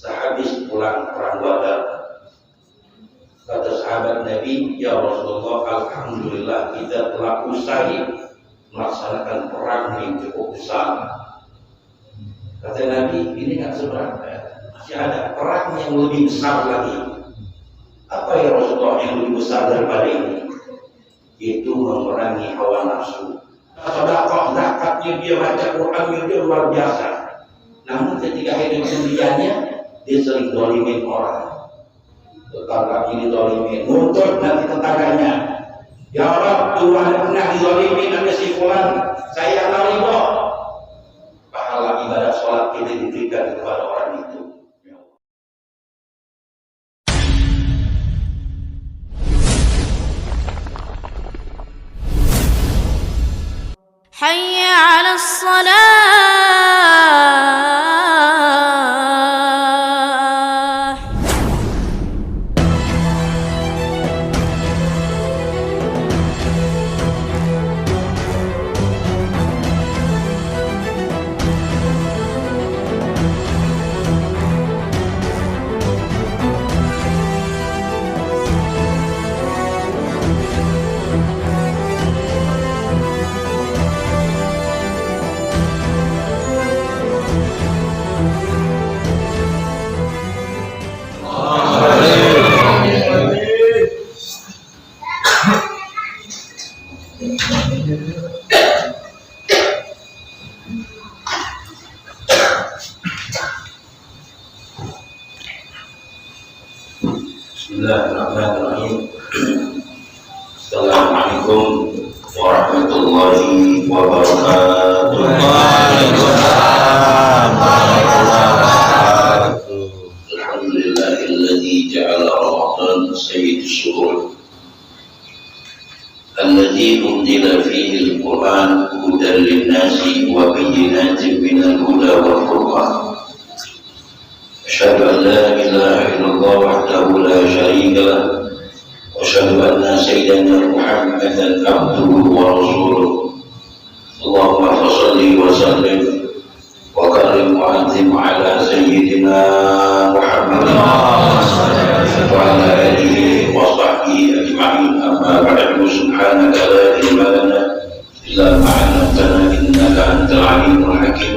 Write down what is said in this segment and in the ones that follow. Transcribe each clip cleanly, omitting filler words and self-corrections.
sehabis pulang perang Badar, kata sahabat Nabi, ya Rasulullah, alhamdulillah kita telah usai melaksanakan perang yang cukup besar. Kata Nabi, ini nggak seberapa, masih ada perang yang lebih besar lagi. Apa ya Rasulullah yang lebih besar daripada ini? Itu memerangi hawa nafsu. Sedekah, zakatnya dia, baca Qurannya dia luar biasa. Namun ketika hidup sendiriannya, dia sering dolimin orang. Tetangga ini dolimin, muncul nanti tetangganya. Ya Allah, Tuhan pernah didolimin sama si fulan, saya nggak ridho. Pahala ibadah sholat kita diberikan kepada orang itu. حي على الصلاة. Bismillahirrahmanirrahim. Assalamualaikum warahmatullahi wabarakatuh. Alhamdulillahilladzi ja'ala Ramadan sayyidus syuhur alladzi unzila fihi al-Qur'an hudan lin-nasi wa bayyinatin minal huda wal furqan. أشهد أن لا إله إلا الله وحده لا شريك له وأشهد أن سيدنا محمدا عبده ورسوله اللهم صل وسلم وكرم وأنعم على سيدنا محمد وعلى آله وصحبه أجمعين أما بعد سبحانك لا علم لنا إلا ما علمتنا إنك أنت العليم الحكيم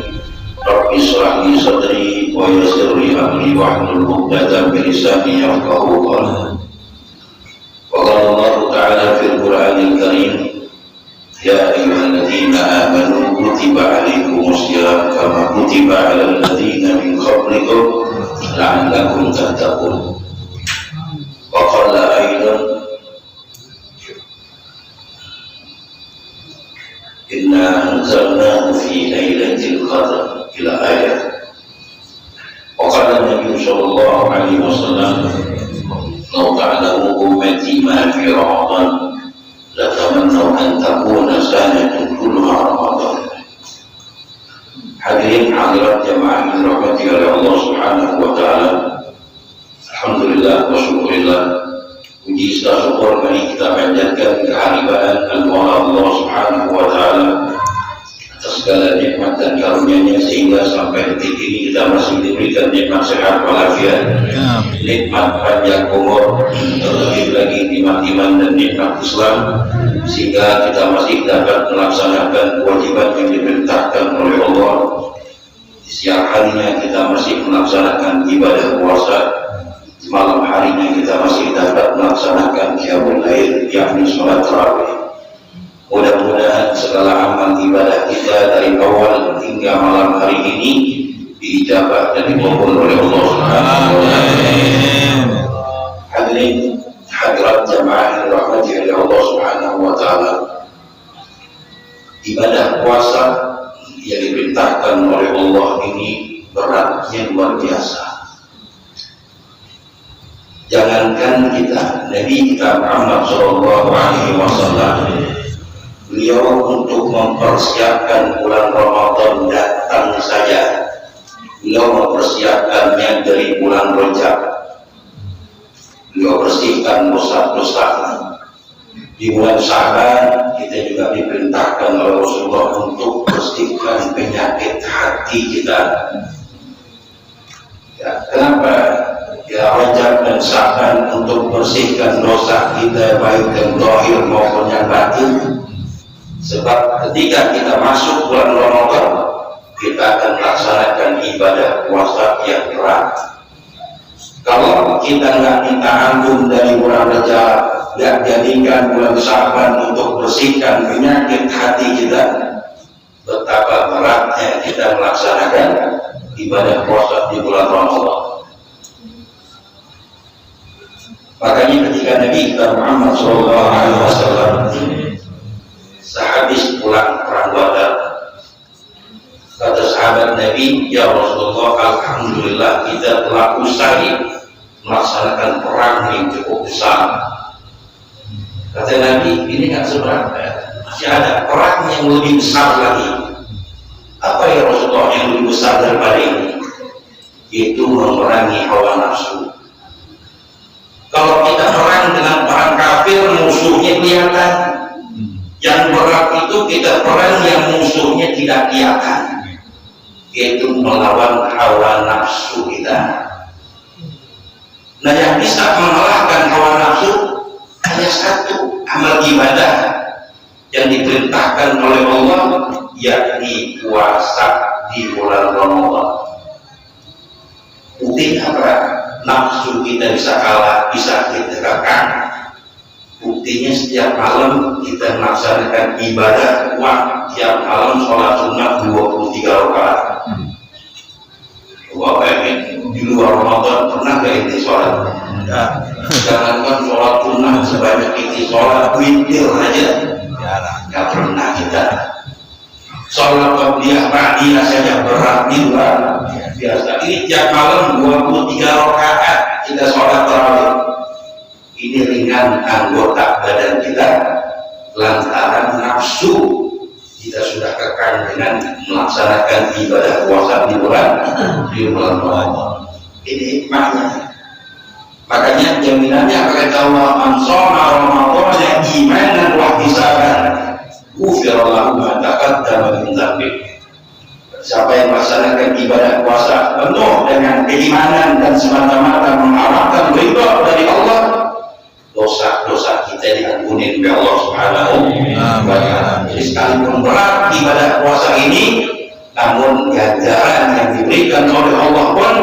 رب اشرح لي صدري ويسر لي امري واحلل عقدة من لساني يفقهوا قولي. وقال الله تعالى في القرآن الكريم يا أيها الذين آمنوا كتب عليكم الصيام كما كتب على الذين من قبلكم لعلكم تتقون. وقال أيضا إنا أنزلناه في ليلة القدر إلى آية. وقال النبي صلى الله عليه وسلم لو تعلم أمتي ما في رمضان لتمنوا أن تكون سنة كلها رمضان. Hadirin hadirat jamaah yang dirahmati oleh Allah Subhanahu wa taala. Alhamdulillah wa syukurillah. Puji serta syukur mari kita panjatkan kehadiran al-Maula Allah Subhanahu wa taala atas segala nikmat dan karunia-Nya sehingga sampai detik ini kita masih diberikan nikmat sehat walafiat, nikmat panjang umur, terlebih lagi nikmat iman dan nikmat Islam, sehingga kita masih dapat melaksanakan kewajiban yang diperintahkan oleh Allah. Di siang harinya kita masih melaksanakan ibadah puasa, di malam harinya kita masih dapat melaksanakan qiyamul lail, yakni sholat tarawih. Mudah-mudahan segala amal ibadah kita dari awal hingga malam hari ini diijabah dan dikabul oleh Allah Subhanahu wa taala. Hadirin hadirat jamaah yang dirahmati oleh Allah Subhanahu wa taala. Ibadah puasa yang diperintahkan oleh Allah ini beratnya luar biasa. Jangankan kita, Nabi kita Muhammad sallallahu alaihi wasallam, beliau untuk mempersiapkan bulan Ramadan datang saja, beliau mempersiapkannya dari bulan Rajab. Beliau bersihkan dosa-dosa. Di bulan Sya'ban kita juga diperintahkan oleh Rasulullah untuk bersihkan penyakit hati kita. Ya, kenapa ya Rajab dan Syaban untuk bersihkan dosa kita baik yang zahir maupun yang batin? Sebab ketika kita masuk bulan Ramadan, kita akan melaksanakan ibadah puasa yang berat. Kalau kita nggak minta ampun dari bulan Rajab, nggak jadikan bulan Syaban untuk bersihkan penyakit hati kita, betapa beratnya kita melaksanakan ibadah puasa di bulan Ramadan. Makanya ketika Nabi kita Muhammad SAW sehabis pulang perang Badar, kata sahabat Nabi, ya Rasulullah, alhamdulillah kita telah usai melaksanakan perang yang cukup besar. Kata Nabi, ini nggak seberapa, masih ada perang yang lebih besar lagi. Apa ya Rasulullah yang lebih besar daripada ini? Yaitu memerangi hawa nafsu. Kalau kita perang dengan orang kafir, musuhnya kelihatan. Yang berat itu kita perang yang musuhnya tidak kelihatan, yaitu melawan hawa nafsu kita. Nah, yang bisa mengalahkan hawa nafsu hanya satu amal ibadah yang diperintahkan oleh Allah, yakni puasa di bulan Ramadan. Buktinya apa? Nafsu kita bisa kalah, bisa kita kekang. Buktinya setiap malam kita melaksanakan ibadah kuat, tiap malam sholat sunnah 23 rakaat. Coba bayangin, di luar Ramadan pernah gak ini sholat? Jangankan sholat sunnah sebanyak ini, sholat witir aja gak pernah kita. Sholat qabliyah ba'diyah saja berat di luar biasa. Ini tiap malam 23 rakaat kita sholat tarawih. Ini ringan anggota badan kita lantaran nafsu kita sudah kekang dengan melaksanakan ibadah puasa di bulan Ramadan. Ini hikmahnya. Makanya jaminannya kata Allah, man shoma Ramadan imanan wa ihtisaban ghufira lahu ma taqaddama min dzambi. Siapa yang melaksanakan ibadah puasa penuh dengan keimanan dan semata-mata mengharapkan ridha dari Allah, dosa-dosa kita diampuni oleh Allah Subhanahu wa Ta'ala. Jadi sekalipun berat ibadah puasa ini, namun ganjaran yang diberikan oleh Allah pun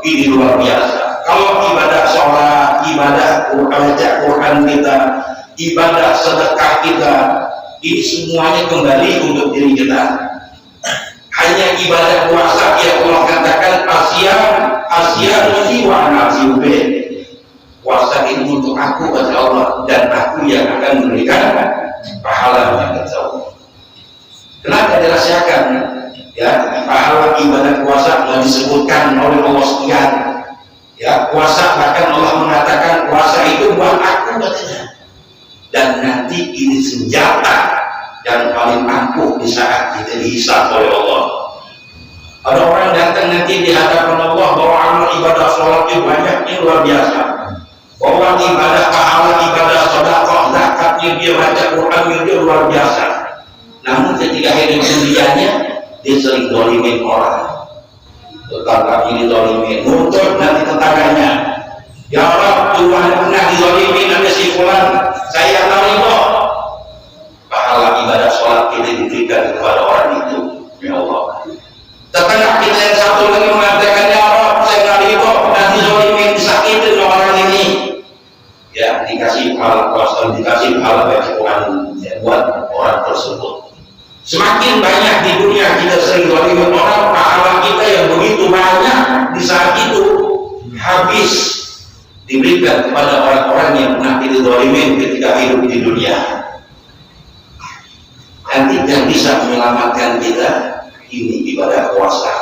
ini luar biasa. Kalau ibadah sholat, ibadah baca Quran kita, ibadah sedekah kita, ini semuanya kembali untuk diri kita. Hanya ibadah puasa yang Allah katakan Asia nusi wa nasiube. Puasa ini untuk aku kata Allah, dan aku yang akan memberikan pahala yang kata. Kenapa dirahasiakan? Ya, pahala ibadah puasa yang disebutkan oleh Allah sekian. Ya, puasa bahkan Allah mengatakan puasa itu buat aku katanya. Dan nanti ini senjata yang paling ampuh di saat kita dihisab oleh Allah. Ada orang datang nanti di hadapan Allah bahwa amal ibadah sholat itu banyaknya luar biasa. Bahwa ibadah pahala, ibadah sedekah, zakatnya dia baca Qurannya dia luar biasa. Namun ketika hidup dunianya dia sering dolimin orang. Tetangga ini dolimin, nuntut nanti tetangganya. Ya Allah, Tuhan pernah didolimin ada si fulan, saya terima. Pahala ibadah sholat kita diberikan kepada orang itu, ya Allah. Tetangga kita yang satu lagi mengatakan, ya Allah, saya terima, nanti dolimin disakitin orang ini. Ya, dikasih pahala puasa, dikasih pahala bagi Tuhan ya, buat orang tersebut. Semakin banyak di dunia kita sering dolimin orang, pahala kita yang begitu banyak di saat itu habis diberikan kepada orang-orang yang pernah kita dolimin ketika hidup di dunia. Nanti yang bisa menyelamatkan kita ini ibadah puasa.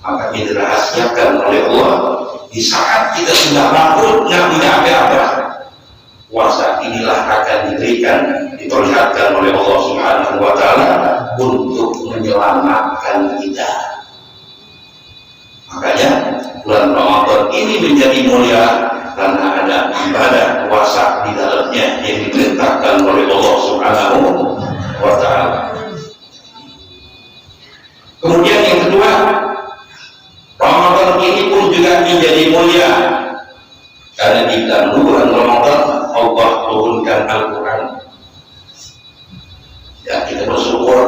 Maka dirahasiakan oleh Allah di saat kita sudah bangkrut, nggak punya apa-apa. Puasa inilah akan diberikan, diperlihatkan oleh Allah Subhanahu wa Ta'ala untuk menyelamatkan kita. Makanya bulan Ramadan ini menjadi mulia karena ada ibadah puasa di dalamnya yang diperintahkan oleh Allah Subhanahu wa Ta'ala. Kemudian yang kedua, Ramadan ini pun juga menjadi mulia karena di bulan Ramadan Allah turunkan Al-Quran. Ya, kita bersyukur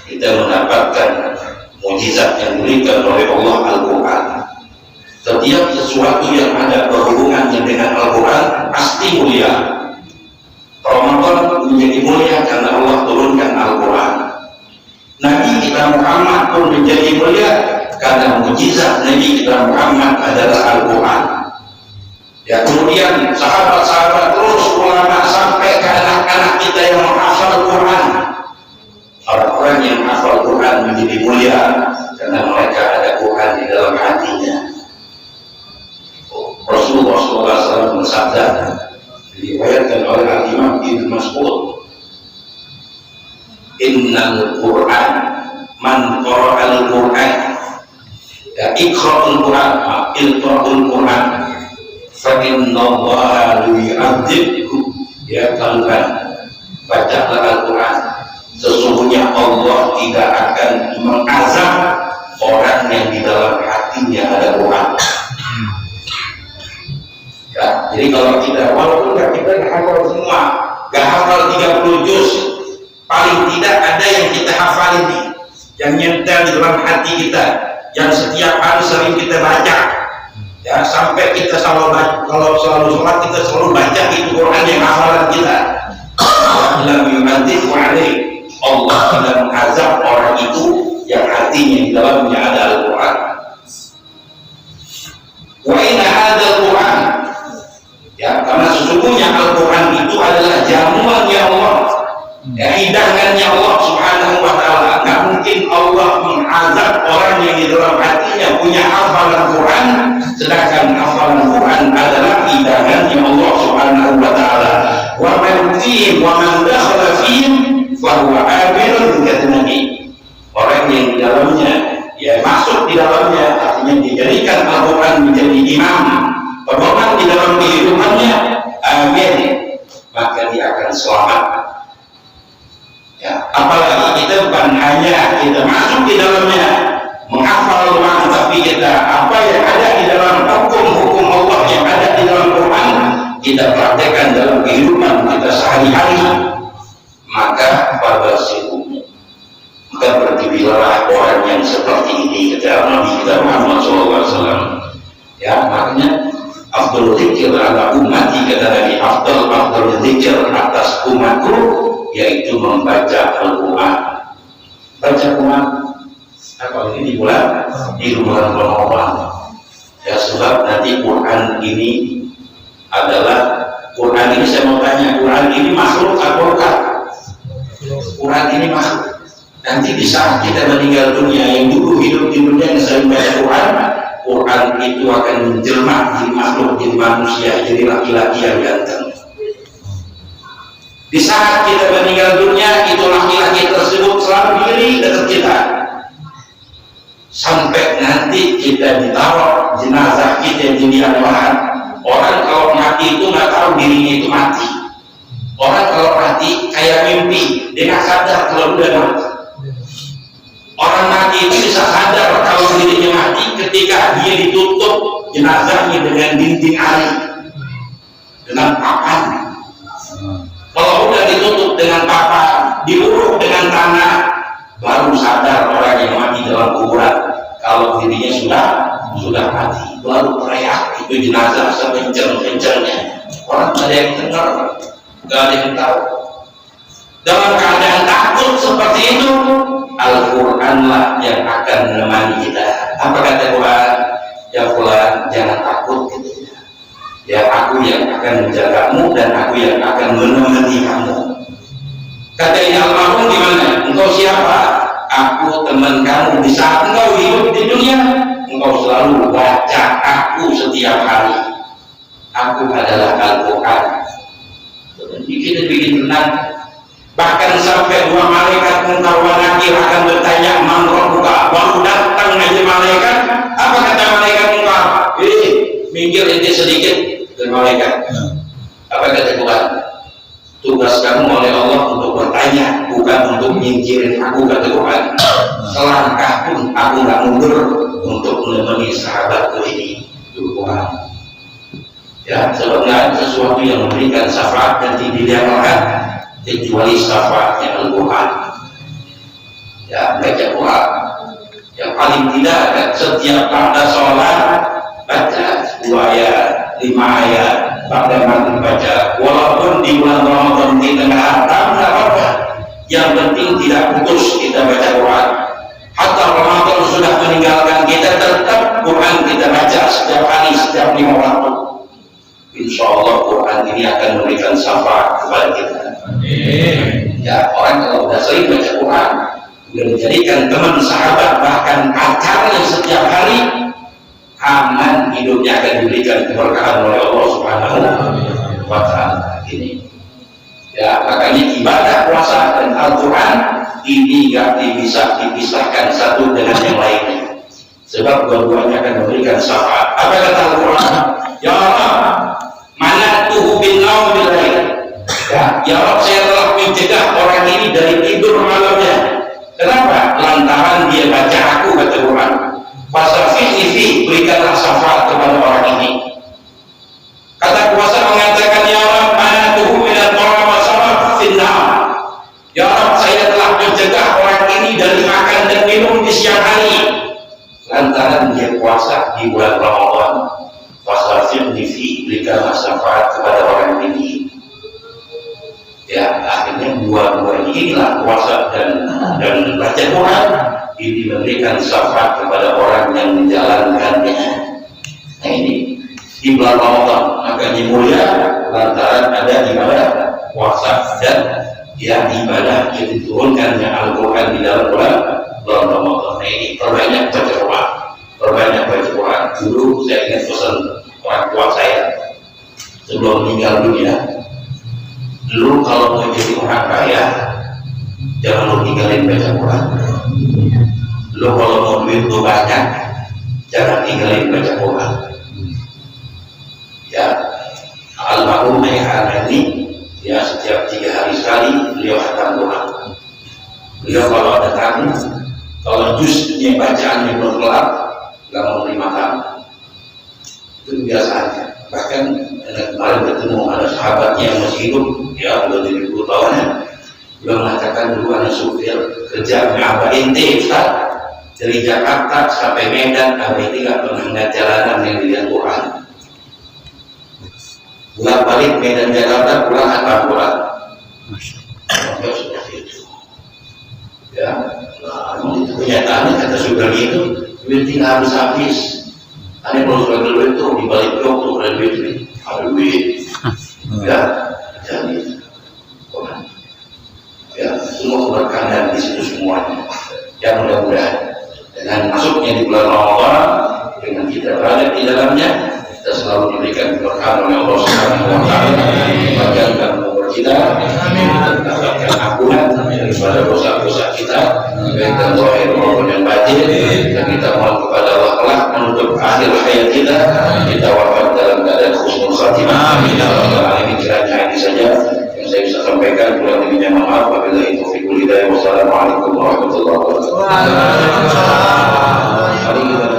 kita mendapatkan mukjizat yang diberikan oleh Allah, Al-Quran. Setiap sesuatu yang ada berhubungannya dengan Al-Quran pasti mulia. Ramadan menjadi mulia karena Allah turunkan Al-Quran. Nabi kita Muhammad pun menjadi mulia karena mukjizat Nabi kita Muhammad adalah Al-Quran. Ya, kemudian sahabat-sahabat terus ulama sampai ke anak-anak kita yang menghafal Al-Quran. Orang-orang yang menghafal Al-Quran menjadi mulia karena mereka ada Quran di dalam hatinya. Rasulullah SAW bersabda, diriwayatkan oleh Al-Imam Ibn Mas'ud, Innal Quran man qara'al Quran, ya iqra'ul Quran, iqra'ul Quran, fa inna Allaha yu'adzibku ya qalban. Bacalah Al-Quran, sesungguhnya Allah tidak akan mengazab orang yang di dalam hatinya ada Quran. Ya, jadi kalau kita, walaupun kita nggak hafal semua, nggak hafal 30 juz, paling tidak ada yang kita hafal ini, yang nyentel di dalam hati kita, yang setiap hari sering kita baca, ya sampai kita selalu kalau selalu sholat kita selalu baca itu Quran yang hafalan kita. Allah tidak mengazab orang itu yang hatinya di dalamnya ada Al-Quran. Wa inna hadzal Quran, ya karena sesungguhnya Al-Quran itu adalah jamuannya Allah, ya hidangannya Allah Subhanahu wa ta'ala. Nggak mungkin Allah mengazab orang yang di dalam hatinya punya hafalan Quran, sedangkan hafalan Quran adalah hidangannya Allah Subhanahu wa ta'ala. Wa man fihi wa man dakhala fihi fa huwa aminun kata Nabi. Orang yang di dalamnya, ya masuk di dalamnya, artinya dijadikan Al-Quran menjadi imam, pedoman di dalam kehidupannya, amin, maka dia akan selamat. Ya, apalagi kita bukan hanya kita masuk di dalamnya menghafal Quran, tapi kita apa yang ada di dalam hukum-hukum Allah yang ada di dalam Quran kita praktekkan dalam kehidupan kita sehari-hari, maka pada situ maka berdibilah orang yang seperti ini kata Nabi kita Muhammad SAW. Ya, makanya afdal dzikir ala ummati kata Nabi, afdal dzikir atas umatku yaitu membaca Al-Quran. Baca Quran apa ini di bulan Ramadan. Ya, sebab nanti Quran ini adalah Quran ini, saya mau tanya, Quran ini makhluk atau bukan? Quran ini makhluk. Nanti di saat kita meninggal dunia, yang dulu hidup di dunia yang sering baca Quran, Quran itu akan menjelma jadi makhluk, jadi manusia, jadi laki-laki yang ganteng. Di saat kita meninggal dunia, itu laki-laki tersebut selalu diri dekat kita. Sampai nanti kita ditaruh jenazah kita di liang lahat. Orang kalau mati itu nggak tahu dirinya itu mati. Orang kalau mati kayak mimpi, dia nggak sadar kalau udah mati. Orang mati itu bisa sadar kalau dirinya mati ketika dia ditutup jenazahnya dengan dinding air, dengan papan. Kalau udah ditutup dengan papan, diuruk dengan tanah, baru sadar orang yang mati dalam kuburan kalau dirinya sudah mati. Baru teriak itu jenazah sekencang-kencangnya. Orang tidak ada yang dengar, tidak ada yang tahu. Dalam keadaan takut seperti itu, Al-Quranlah yang akan menemani kita. Apa kata Quran? Ya Fulan, jangan takut gitu. Ya aku yang akan menjagamu dan aku yang akan menemani kamu. Kata almarhum gimana? Engkau siapa? Aku teman kamu. Di saat engkau hidup di dunia, engkau selalu baca aku setiap hari. Aku adalah Al-Quran. Kita bikin tenang. Bahkan sampai dua malaikat munkar wa nakir akan bertanya, man rabbuka? Baru datang aja malaikat, apa kata malaikat munkar? Minggir inti sedikit dari malaikat. Apa kata Tuhan? Tugas kamu oleh Allah untuk bertanya, bukan untuk nyingkirin aku, kata Tuhan. Selangkah pun aku nggak mundur untuk menemani sahabatku ini Al-Quran. Ya, sebab tidak ada sesuatu yang memberikan syafaat dan tidak lain kecuali syafaatnya Al-Quran. Ya, baca Quran. Yang paling tidak ada setiap pada sholat baca 2 ayat, 5 ayat, pada maghrib baca. Walaupun di bulan Ramadan di tengah hatam, tidak apa-apa. Yang penting tidak putus kita baca Quran. Hatta Ramadan sudah meninggalkan kita, tetap Quran kita baca setiap hari, setiap 5 waktu. Insya Allah Quran ini akan memberikan syafaat kepada kita. Ya, orang kalau sudah sering baca Quran, sudah menjadikan teman, sahabat, bahkan pacarnya setiap hari, aman hidupnya akan diberikan keberkahan oleh Allah Subhanahu wa Ta'ala. Ini ya, makanya ibadah puasa dan Al-Quran ini tidak bisa dipisahkan satu dengan yang lainnya, sebab dua-duanya akan memberikan syafaat. Apa kata Al-Quran? Ya Allah, mana tuh bin naum bilail. Ya Allah, saya telah mencegah orang ini dari tidur malamnya. Kenapa? Lantaran dia baca aku, kata Quran. Fasafihi, berikanlah syafaat kepada orang ini. Kata kuasa mengatakan, ya Allah, mana tuh minat orang masalah finnaum. Ya Allah, saya telah mencegah orang ini dari makan dan minum di siang hari, lantaran dia puasa di bulan Ramadan. Fasafihi, berikanlah syafaat kepada orang ini. Ya, akhirnya dua-duanya inilah puasa dan baca Quran ini memberikan syafaat kepada orang yang menjalankannya. Nah, ini di bulan Ramadan makanya mulia lantaran ada ibadah puasa dan ya ibadah yang diturunkannya Al-Quran di dalam bulan Ramadan. Nah, ini perbanyak baca Quran, perbanyak baca Quran. Dulu saya ingat pesan orang tua saya sebelum meninggal dunia. Dulu kalau mau jadi orang kaya, jangan lu tinggalin baca Quran. Lu kalau mau duit lu banyak, jangan tinggalin baca Quran. Ya, almarhum Ayah ini, ya setiap 3 hari sekali beliau khatam Quran. Beliau kalau ada tamu, kalau jusnya bacaannya belum kelar, nggak mau terima tamu. Itu biasa aja. Bahkan kemarin ketemu ada sahabatnya yang masih hidup, ya udah 70 tahun ya. Beliau mengatakan dulu ada supir kerja Abah ente Ustaz, dari Jakarta sampai Medan, Abah ini nggak pernah ngeliat jalanan yang dilihat Quran. Pulang balik Medan Jakarta, pulang khatam Quran. Ya seperti itu. Ya, nah, itu kenyataannya kata supir itu, duit tinggal habis. Ada kalau sudah duit itu di balik blok tuh ada duit, ada duit. Ya, jadi Quran. Ya, semua keberkahan di situ semuanya. Ya mudah-mudahan dengan masuknya di bulan Ramadan, dengan kita berada di dalamnya, kita selalu diberikan keberkahan oleh Allah Subhanahu wa Ta'ala, dipanjangkan umur kita, mendapatkan ampunan daripada dosa-dosa kita, baik dan zahir maupun yang batin, dan kita mohon kepada Allah kelak menutup akhir hayat kita wafat dalam keadaan husnul khatimah. Ini kiranya ini saja yang saya bisa sampaikan. Kurang lebihnya maaf. Wabillahi taufiq wal hidayah. Wassalamualaikum warahmatullahi wabarakatuh.